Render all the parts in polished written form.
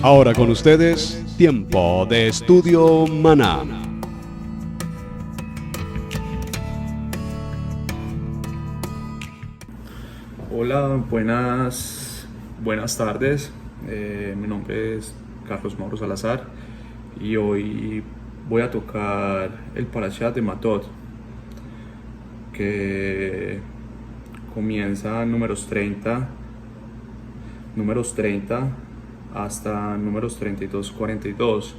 Ahora con ustedes, Tiempo de Estudio Maná. Hola, buenas tardes. Mi nombre es Carlos Mauro Salazar y hoy voy a tocar el Parashat de Matot, que comienza en números 30 hasta números 32-42.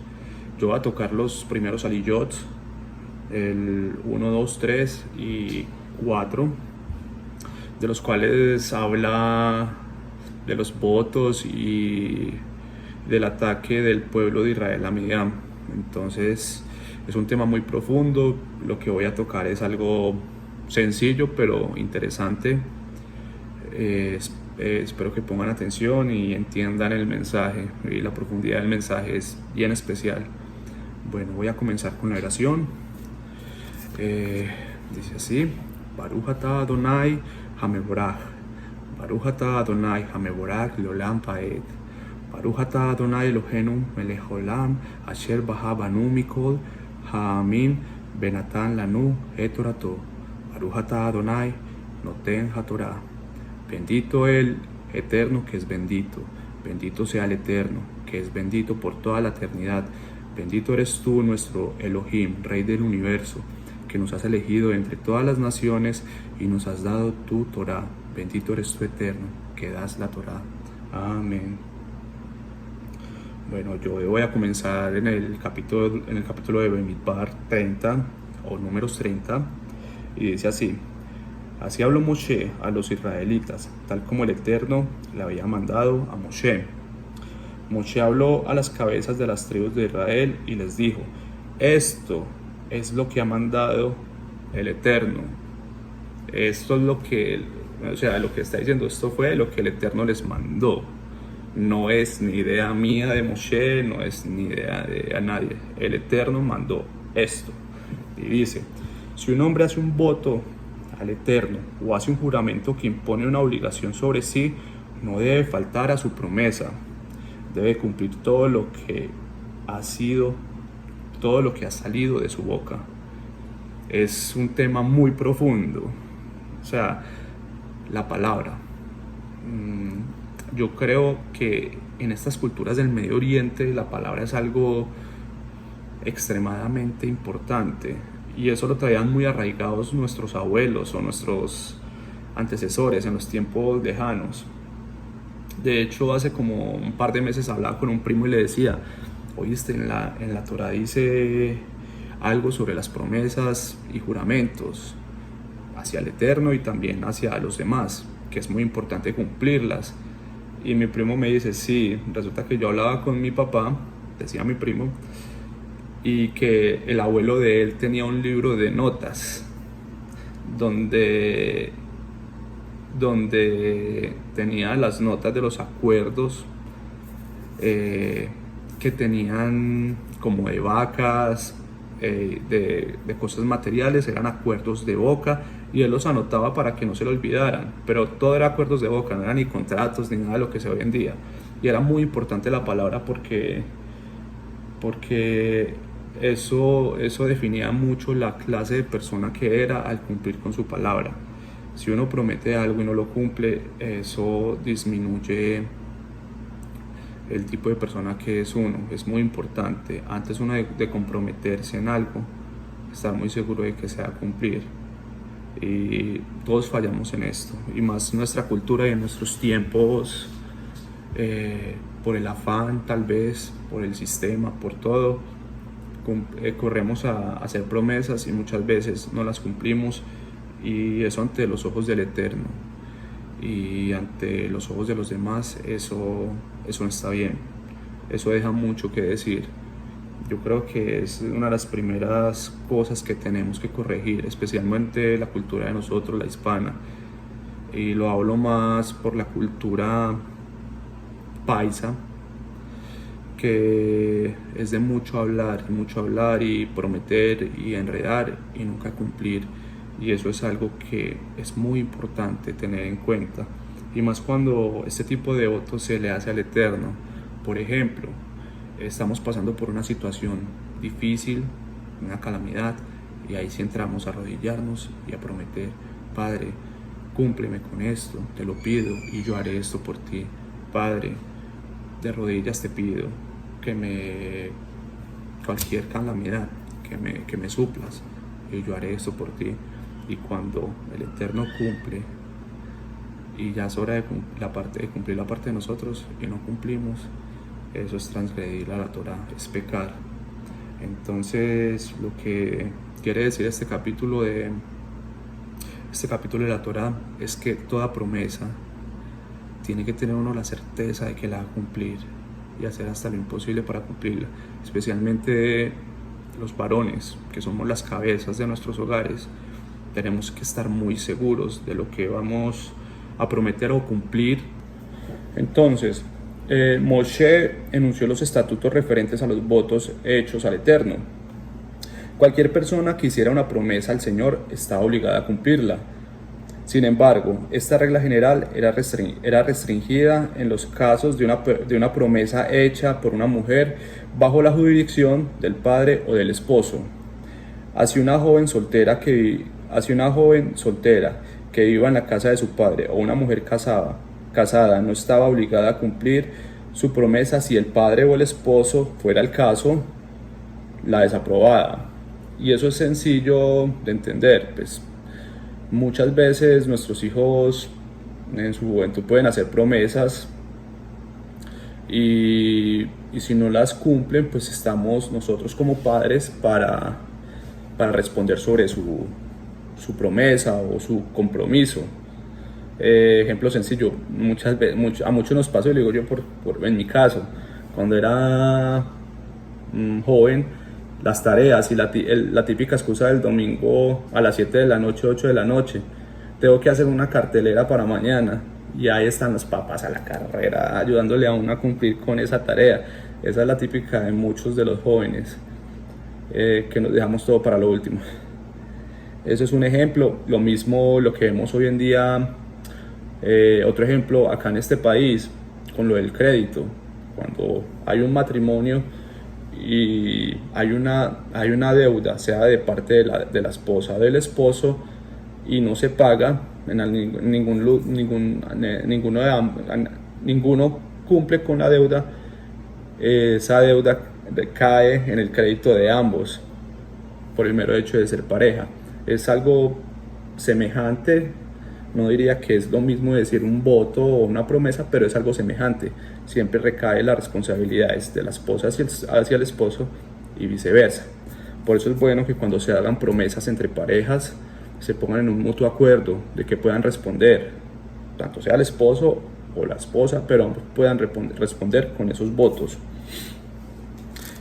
Yo voy a tocar los primeros aliyot, el 1, 2, 3 y 4, de los cuales habla de los votos y del ataque del pueblo de Israel a Midian. Entonces es un tema muy profundo. Lo que voy a tocar es algo sencillo pero interesante. Espero que pongan atención y entiendan el mensaje, y la profundidad del mensaje es bien especial. Bueno, voy a comenzar con la oración. Dice así: Baruch atah Adonai Hamevorach, Baruch atah Adonai Hamevorach leolam paed, Baruch atah Adonai Eloheinu melech olam asher baha banu mikol ha'amim benatan lanu et torato, Baruch atah Adonai noten haTorah. Bendito el Eterno, que es bendito. Bendito sea el Eterno, que es bendito por toda la eternidad. Bendito eres tú, nuestro Elohim, Rey del universo, que nos has elegido entre todas las naciones y nos has dado tu Torah. Bendito eres tú, Eterno, que das la Torah. Amén. Bueno, yo voy a comenzar en el capítulo de Bamidbar 30, o números 30, y dice así: Así habló Moshe a los israelitas, tal como el Eterno le había mandado a Moshe. Moshe habló a las cabezas de las tribus de Israel y les dijo: esto es lo que ha mandado el Eterno. Esto es lo que está diciendo, esto fue lo que el Eterno les mandó. No es ni idea mía de Moshe, no es ni idea de nadie. El Eterno mandó esto. Y dice: si un hombre hace un voto al Eterno o hace un juramento que impone una obligación sobre sí, no debe faltar a su promesa. Debe cumplir todo lo que ha salido de su boca. Es un tema muy profundo. O sea, la palabra. Yo creo que en estas culturas del Medio Oriente la palabra es algo extremadamente importante. Y eso lo traían muy arraigados nuestros abuelos o nuestros antecesores en los tiempos lejanos. De hecho, hace como un par de meses hablaba con un primo y le decía: oíste, en la Torah dice algo sobre las promesas y juramentos hacia el Eterno y también hacia los demás, que es muy importante cumplirlas. Y mi primo me dice: sí, resulta que yo hablaba con mi papá, decía mi primo, y que el abuelo de él tenía un libro de notas donde tenía las notas de los acuerdos que tenían, como de vacas, de cosas materiales. Eran acuerdos de boca y él los anotaba para que no se lo olvidaran, pero todo era acuerdos de boca, no eran ni contratos ni nada de lo que se ve hoy en día. Y era muy importante la palabra porque eso definía mucho la clase de persona que era al cumplir con su palabra. Si uno promete algo y no lo cumple, eso disminuye el tipo de persona que es uno. Es muy importante, antes uno de comprometerse en algo, estar muy seguro de que se va a cumplir. Y todos fallamos en esto, y más nuestra cultura y en nuestros tiempos, por el afán, tal vez por el sistema, por todo, corremos a hacer promesas y muchas veces no las cumplimos, y eso ante los ojos del Eterno y ante los ojos de los demás, eso no está bien. Eso deja mucho que decir. Yo creo que es una de las primeras cosas que tenemos que corregir, especialmente la cultura de nosotros, la hispana, y lo hablo más por la cultura paisa, que es de mucho hablar y prometer y enredar y nunca cumplir. Y eso es algo que es muy importante tener en cuenta, y más cuando este tipo de votos se le hace al Eterno, Por ejemplo, estamos pasando por una situación difícil, una calamidad, y ahí sí entramos a arrodillarnos y a prometer: Padre, cúmpleme con esto, te lo pido y yo haré esto por ti. Padre, de rodillas te pido cualquier calamidad, que me suplas y yo haré esto por ti. Y cuando el Eterno cumple, y ya es hora de cumplir la parte de nosotros y no cumplimos, eso es transgredir a la Torá, es pecar. Entonces, lo que quiere decir este capítulo de la Torá es que toda promesa tiene que tener uno la certeza de que la va a cumplir y hacer hasta lo imposible para cumplirla, especialmente los varones, que somos las cabezas de nuestros hogares. Tenemos que estar muy seguros de lo que vamos a prometer o cumplir. Entonces, Moshe enunció los estatutos referentes a los votos hechos al Eterno. Cualquier persona que hiciera una promesa al Señor estaba obligada a cumplirla. Sin embargo, esta regla general era restringida en los casos de una promesa hecha por una mujer bajo la jurisdicción del padre o del esposo. Así una joven soltera que viva en la casa de su padre o una mujer casada no estaba obligada a cumplir su promesa si el padre o el esposo, fuera el caso, la desaprobada. Y eso es sencillo de entender, pues muchas veces nuestros hijos en su juventud pueden hacer promesas y si no las cumplen, pues estamos nosotros como padres para responder sobre su promesa o su compromiso. Ejemplo sencillo, a muchos nos pasó, y lo digo yo en mi caso, cuando era joven, las tareas y la típica excusa del domingo a las 7 de la noche, 8 de la noche, tengo que hacer una cartelera para mañana, y ahí están los papás a la carrera ayudándole a uno a cumplir con esa tarea. Esa es la típica de muchos de los jóvenes, que nos dejamos todo para lo último. Eso es un ejemplo. Lo mismo lo que vemos hoy en día, otro ejemplo acá en este país, con lo del crédito. Cuando hay un matrimonio y hay una deuda, sea de parte de la esposa o del esposo, y no se paga, ninguno cumple con la deuda, esa deuda cae en el crédito de ambos por el mero hecho de ser pareja. Es algo semejante, no diría que es lo mismo decir un voto o una promesa, pero es algo semejante. Siempre recae las responsabilidades de la esposa hacia el esposo y viceversa. Por eso es bueno que cuando se hagan promesas entre parejas se pongan en un mutuo acuerdo de que puedan responder, tanto sea el esposo o la esposa, pero ambos puedan responder con esos votos.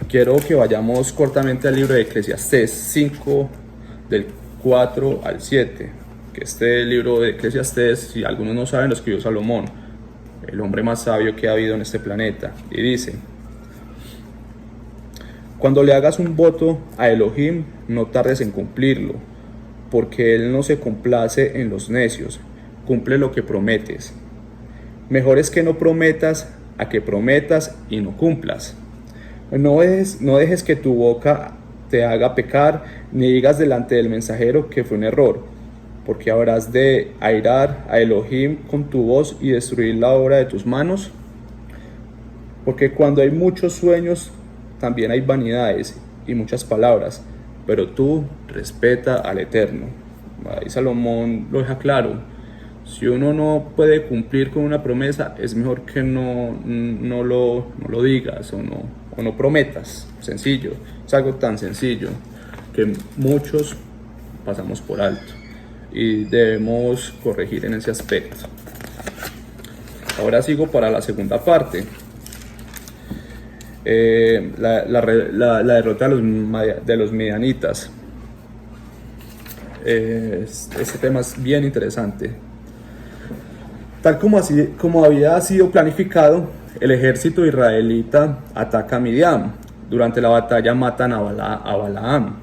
Quiero que vayamos cortamente al libro de Eclesiastés 5, del 4 al 7, que este libro de Eclesiastés, si algunos no saben, lo escribió Salomón, el hombre más sabio que ha habido en este planeta, y dice: cuando le hagas un voto a Elohim, no tardes en cumplirlo, porque él no se complace en los necios. Cumple lo que prometes. Mejor es que no prometas a que prometas y no cumplas. No dejes que tu boca te haga pecar, ni digas delante del mensajero que fue un error, porque habrás de airar a Elohim con tu voz y destruir la obra de tus manos. Porque cuando hay muchos sueños, también hay vanidades y muchas palabras, pero tú respeta al Eterno. Ahí Salomón lo deja claro. Si uno no puede cumplir con una promesa, es mejor que no lo digas o no prometas. Sencillo, es algo tan sencillo que muchos pasamos por alto y debemos corregir en ese aspecto. Ahora sigo para la segunda parte. La derrota de los midianitas. Este tema es bien interesante. Tal como había sido planificado, el ejército israelita ataca a Midian. Durante la batalla matan a Balaam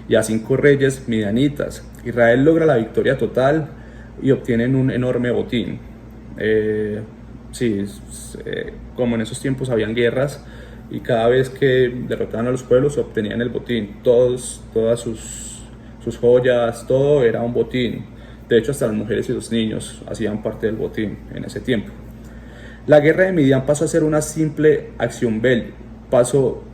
y a 5 reyes midianitas. Israel logra la victoria total y obtienen un enorme botín. sí, como en esos tiempos habían guerras y cada vez que derrotaban a los pueblos obtenían el botín, todas sus joyas, todo era un botín. De hecho, hasta las mujeres y los niños hacían parte del botín en ese tiempo. La guerra de Midian pasó a ser una simple acción bélica.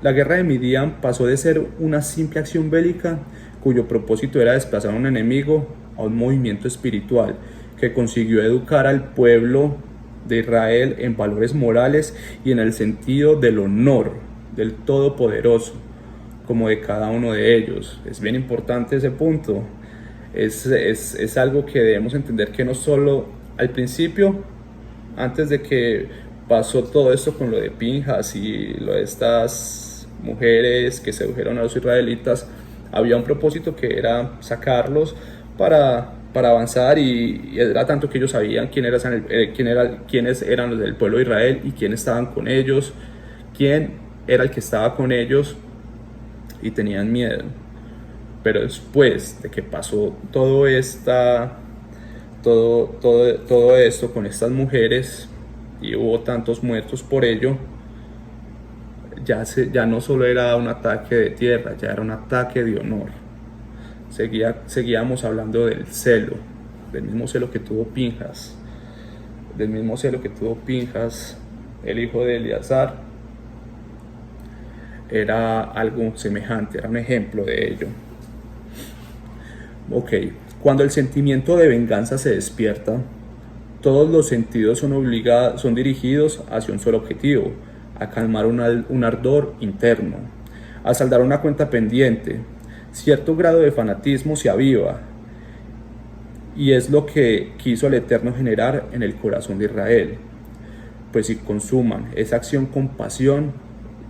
La guerra de Midian pasó de ser una simple acción bélica cuyo propósito era desplazar a un enemigo a un movimiento espiritual que consiguió educar al pueblo de Israel en valores morales y en el sentido del honor del Todopoderoso, como de cada uno de ellos. Es bien importante ese punto. Es algo que debemos entender, que no solo al principio, antes de que pasó todo esto con lo de Pinjas y lo de estas mujeres que sedujeron a los israelitas, había un propósito que era sacarlos para avanzar, y era tanto que ellos sabían quiénes eran los del pueblo de Israel y quiénes estaban con ellos, quién era el que estaba con ellos, y tenían miedo. Pero después de que pasó todo esto con estas mujeres y hubo tantos muertos por ello, ya no solo era un ataque de tierra, ya era un ataque de honor. Seguíamos hablando del celo, del mismo celo que tuvo Pinjas, el hijo de Eleazar. Era algo semejante, era un ejemplo de ello. Ok, cuando el sentimiento de venganza se despierta, todos los sentidos son dirigidos hacia un solo objetivo: a calmar un ardor interno, a saldar una cuenta pendiente. Cierto grado de fanatismo se aviva, y es lo que quiso el Eterno generar en el corazón de Israel. Pues si consuman esa acción con pasión,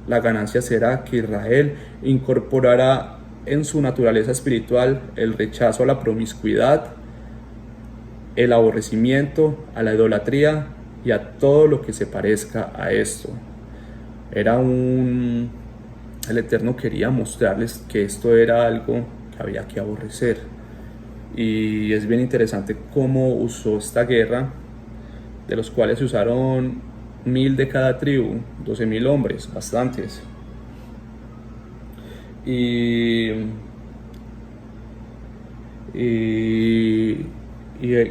la ganancia será que Israel incorporará en su naturaleza espiritual el rechazo a la promiscuidad, el aborrecimiento, a la idolatría y a todo lo que se parezca a esto. El Eterno quería mostrarles que esto era algo que había que aborrecer. Y es bien interesante cómo usó esta guerra, de los cuales se usaron 1000 de cada tribu, 12,000 hombres, bastantes. Y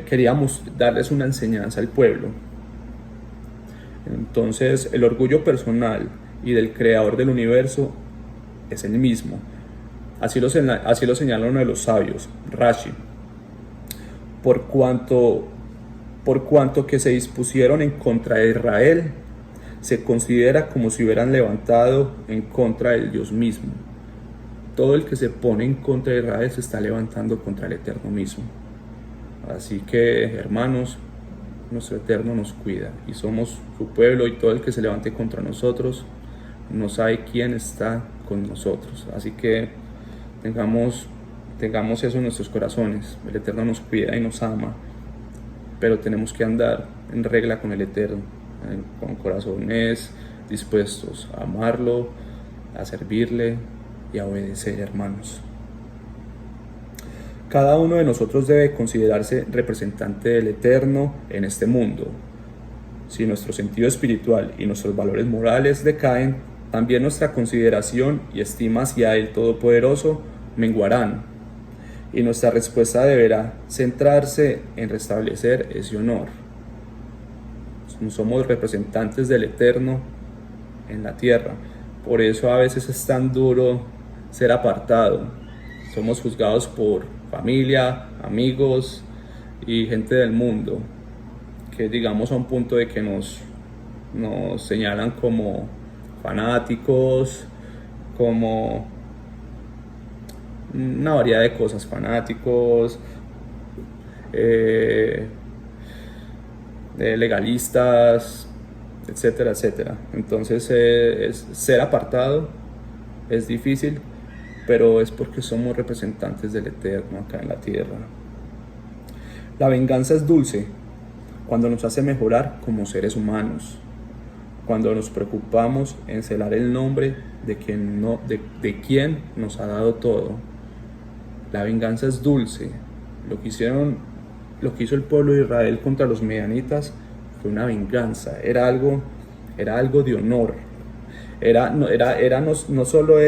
queríamos darles una enseñanza al pueblo. Entonces, el orgullo personal y del creador del universo es el mismo. Así lo señala uno de los sabios, Rashi. Por cuanto que se dispusieron en contra de Israel, se considera como si hubieran levantado en contra del Dios mismo. Todo el que se pone en contra de Israel se está levantando contra el Eterno mismo. Así que, hermanos, nuestro Eterno nos cuida y somos su pueblo, y todo el que se levante contra nosotros no sabe quién está con nosotros. Así que tengamos eso en nuestros corazones. El Eterno nos cuida y nos ama, pero tenemos que andar en regla con el Eterno, con corazones dispuestos a amarlo, a servirle y a obedecer, hermanos. Cada uno de nosotros debe considerarse representante del Eterno en este mundo. Si nuestro sentido espiritual y nuestros valores morales decaen, también nuestra consideración y estima hacia el Todopoderoso menguarán, y nuestra respuesta deberá centrarse en restablecer ese honor. Somos representantes del Eterno en la tierra, por eso a veces es tan duro ser apartado. Somos juzgados por familia, amigos y gente del mundo, que digamos a un punto de que nos señalan como fanáticos, como una variedad de cosas, fanáticos, legalistas, etcétera, etcétera. Entonces ser apartado es difícil, pero es porque somos representantes del Eterno acá en la tierra. La venganza es dulce cuando nos hace mejorar como seres humanos, cuando nos preocupamos en celar el nombre de quien nos ha dado todo. La venganza es dulce. Lo que hizo el pueblo de Israel contra los medianitas fue una venganza, era algo de honor. No solo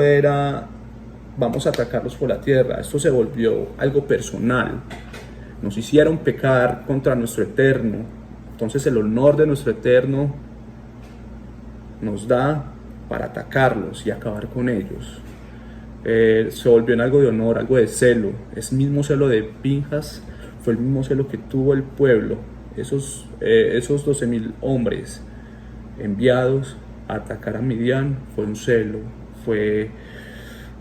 era vamos a atacarlos por la tierra, esto se volvió algo personal. Nos hicieron pecar contra nuestro Eterno, entonces el honor de nuestro Eterno nos da para atacarlos y acabar con ellos. Se volvió en algo de honor, algo de celo. Ese mismo celo de Pinjas fue el mismo celo que tuvo el pueblo. Esos 12,000 hombres enviados a atacar a Midian fue un celo, fue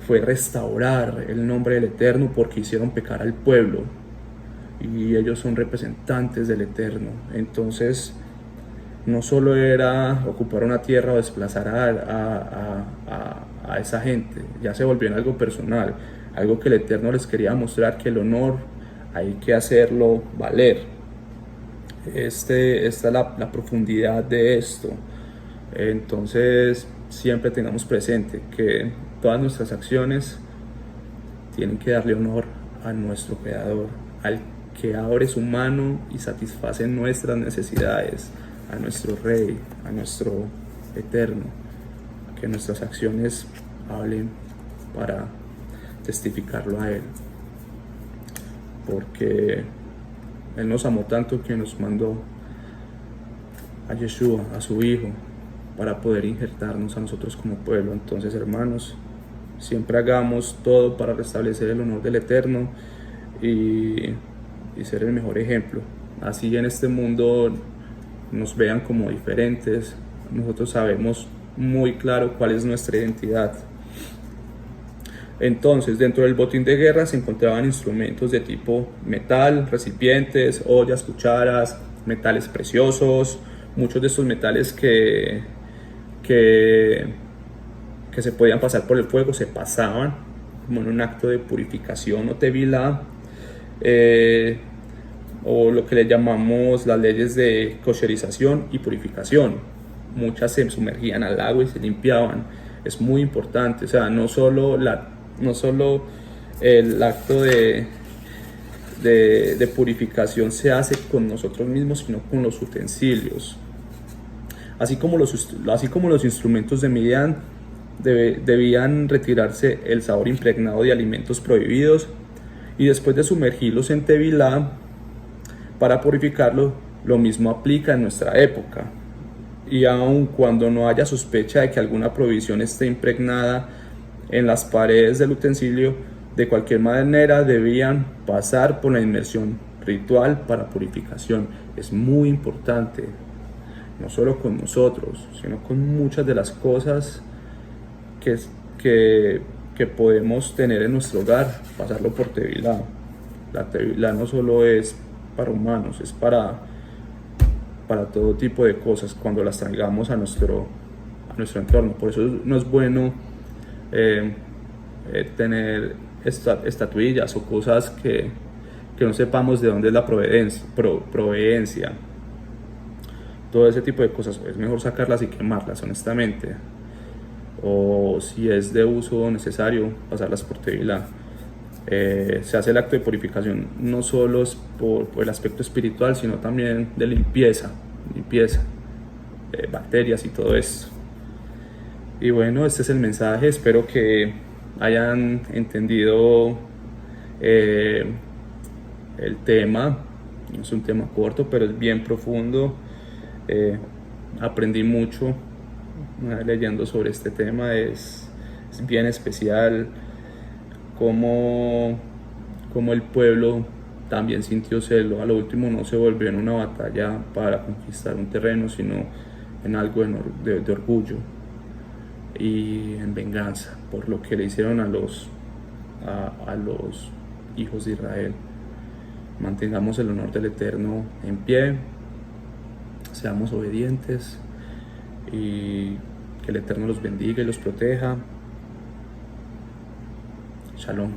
restaurar el nombre del Eterno, porque hicieron pecar al pueblo y ellos son representantes del Eterno. Entonces no solo era ocupar una tierra o desplazar a esa gente, ya se volvió en algo personal, algo que el Eterno les quería mostrar, que el honor hay que hacerlo valer. Esta es la profundidad de esto. Entonces siempre tengamos presente que todas nuestras acciones tienen que darle honor a nuestro Creador, al que abre su mano y satisface nuestras necesidades, a nuestro Rey, a nuestro Eterno. Que nuestras acciones hablen para testificarlo a Él, porque Él nos amó tanto que nos mandó a Yeshua, a su Hijo, para poder injertarnos a nosotros como pueblo. Entonces, hermanos, siempre hagamos todo para restablecer el honor del Eterno y ser el mejor ejemplo. Así en este mundo nos vean como diferentes, nosotros sabemos muy claro cuál es nuestra identidad. Entonces, dentro del botín de guerra se encontraban instrumentos de tipo metal, recipientes, ollas, cucharas, metales preciosos. Muchos de estos metales que se podían pasar por el fuego se pasaban como en un acto de purificación o tevilá, o lo que le llamamos las leyes de kosherización y purificación. Muchas se sumergían al agua y se limpiaban. Es muy importante, o sea, no solo el acto de purificación se hace con nosotros mismos, sino con los utensilios. Así como los instrumentos de Midian debían retirarse el sabor impregnado de alimentos prohibidos, y después de sumergirlos en tevilá para purificarlo, lo mismo aplica en nuestra época. Y aun cuando no haya sospecha de que alguna provisión esté impregnada en las paredes del utensilio, de cualquier manera debían pasar por la inmersión ritual para purificación. Es muy importante, no solo con nosotros, sino con muchas de las cosas que podemos tener en nuestro hogar, pasarlo por tevilá. La tevilá no solo es para humanos, es para todo tipo de cosas cuando las traigamos a nuestro entorno. Por eso no es bueno tener estatuillas o cosas que no sepamos de dónde es la proveniencia. Todo ese tipo de cosas es mejor sacarlas y quemarlas, honestamente, o si es de uso necesario, pasarlas por tevilá. Se hace el acto de purificación no solo es por el aspecto espiritual, sino también de limpieza, bacterias y todo esto. Y bueno, este es el mensaje. Espero que hayan entendido el tema. No es un tema corto, pero es bien profundo. Aprendí mucho leyendo sobre este tema. Es bien especial como el pueblo también sintió celo. A lo último no se volvió en una batalla para conquistar un terreno, sino en algo de orgullo y en venganza por lo que le hicieron a los hijos de Israel. Mantengamos el honor del Eterno en pie, seamos obedientes y que el Eterno los bendiga y los proteja. Shalom.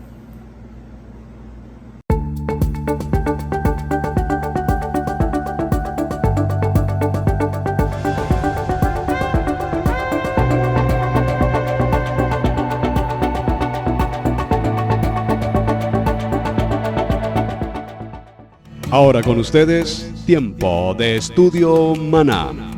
Ahora con ustedes, Tiempo de Estudio Maná.